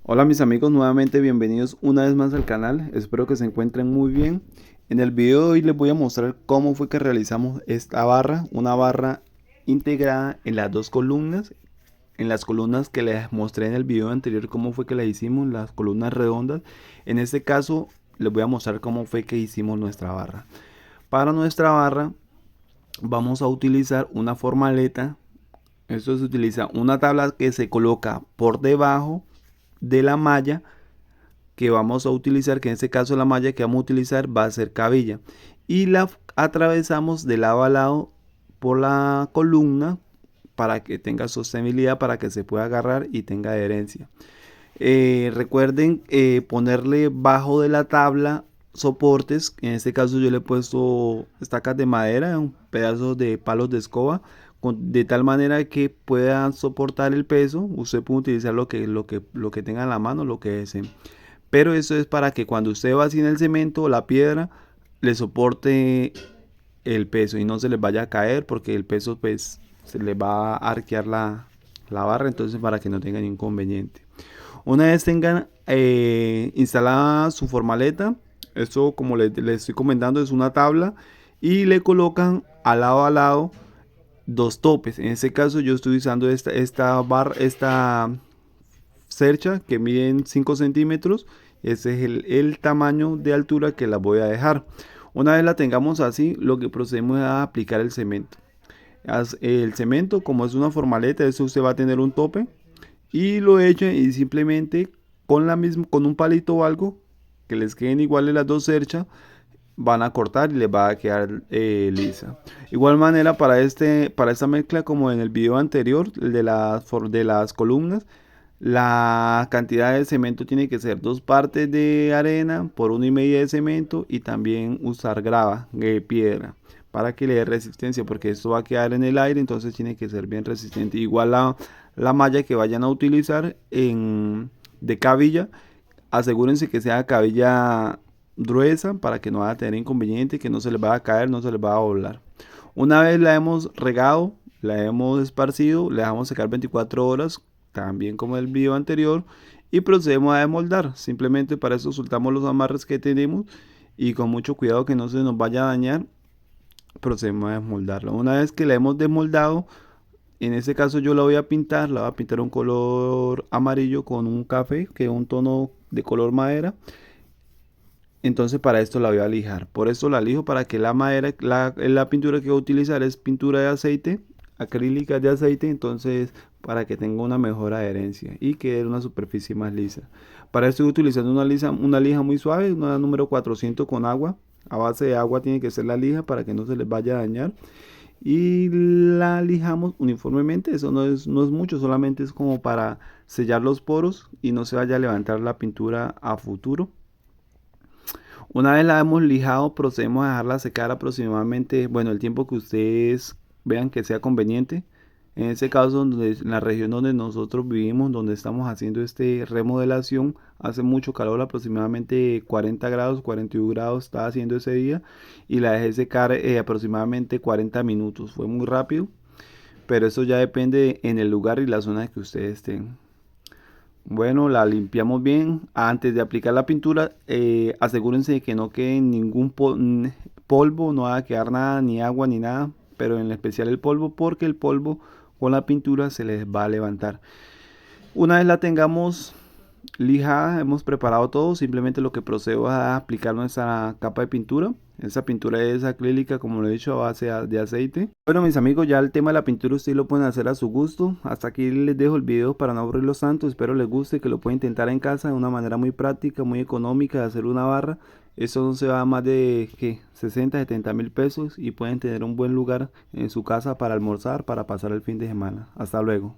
Hola mis amigos, nuevamente bienvenidos una vez más al canal, espero que se encuentren muy bien. En el video de hoy les voy a mostrar cómo fue que realizamos esta barra, una barra integrada en las dos columnas, en las columnas que les mostré en el video anterior cómo fue que la hicimos, las columnas redondas. En este caso les voy a mostrar cómo fue que hicimos nuestra barra. Para nuestra barra vamos a utilizar una formaleta. Esto se utiliza una tabla que se coloca por debajo de la malla que vamos a utilizar, que en este caso la malla que vamos a utilizar va a ser cabilla, y la atravesamos de lado a lado por la columna para que tenga sostenibilidad, para que se pueda agarrar y tenga adherencia. Recuerden ponerle bajo de la tabla soportes. En este caso yo le he puesto estacas de madera, un pedazo de palos de escoba, de tal manera que puedan soportar el peso. Usted puede utilizar lo que tenga en la mano, lo que desee. Pero eso es para que cuando usted va en el cemento o la piedra, le soporte el peso y no se les vaya a caer, porque el peso pues se les va a arquear la barra. Entonces, para que no tengan inconveniente, una vez tengan instalada su formaleta, esto como les estoy comentando es una tabla, y le colocan a lado dos topes. En este caso yo estoy usando esta cercha que miden 5 centímetros. Ese es el tamaño de altura que la voy a dejar. Una vez la tengamos así, lo que procedemos es a aplicar el cemento. El cemento, como es una formaleta, eso usted va a tener un tope y lo echa, y simplemente con un palito o algo que les queden iguales las dos cerchas, van a cortar y les va a quedar lisa. Igual manera para esta mezcla, como en el video anterior, el de las columnas, la cantidad de cemento tiene que ser 2 partes de arena por 1,5 de cemento, y también usar grava de piedra para que le dé resistencia, porque esto va a quedar en el aire, entonces tiene que ser bien resistente. Igual la malla que vayan a utilizar de cabilla, asegúrense que sea cabilla gruesa para que no vaya a tener inconveniente, que no se les va a caer, no se les va a volar. Una vez la hemos regado, la hemos esparcido, le dejamos secar 24 horas, también como el video anterior, y procedemos a desmoldar. Simplemente para eso soltamos los amarres que tenemos, y con mucho cuidado que no se nos vaya a dañar, procedemos a desmoldarla. Una vez que la hemos desmoldado, en este caso yo la voy a pintar un color amarillo con un café, que es un tono de color madera. Entonces para esto la voy a lijar. Por eso la lijo, para que la madera, la pintura que voy a utilizar es pintura de aceite, acrílica de aceite. Entonces, para que tenga una mejor adherencia y quede una superficie más lisa. Para esto estoy utilizando una lija muy suave, una número 400 con agua. A base de agua tiene que ser la lija para que no se les vaya a dañar. Y la lijamos uniformemente. Eso no es mucho, solamente es como para sellar los poros y no se vaya a levantar la pintura a futuro. Una vez la hemos lijado, procedemos a dejarla secar aproximadamente, bueno, el tiempo que ustedes vean que sea conveniente. En ese caso, en la región donde nosotros vivimos, donde estamos haciendo remodelación, hace mucho calor, aproximadamente 40 grados, 41 grados está haciendo ese día, y la dejé secar aproximadamente 40 minutos. Fue muy rápido, pero eso ya depende en el lugar y la zona que ustedes estén. Bueno, la limpiamos bien. Antes de aplicar la pintura, asegúrense de que no quede ningún polvo, no va a quedar nada, ni agua ni nada, pero en especial el polvo, porque el polvo con la pintura se les va a levantar. Una vez la tengamos lijada, hemos preparado todo, simplemente lo que procedo es a aplicar nuestra capa de pintura. Esa pintura es acrílica, como lo he dicho, a base de aceite. Bueno, mis amigos, ya el tema de la pintura ustedes lo pueden hacer a su gusto. Hasta aquí les dejo el video para no aburrirlos tanto. Espero les guste, que lo pueden intentar en casa de una manera muy práctica, muy económica de hacer una barra. Eso no se va a más de 60, 70 mil pesos, y pueden tener un buen lugar en su casa para almorzar, para pasar el fin de semana. Hasta luego.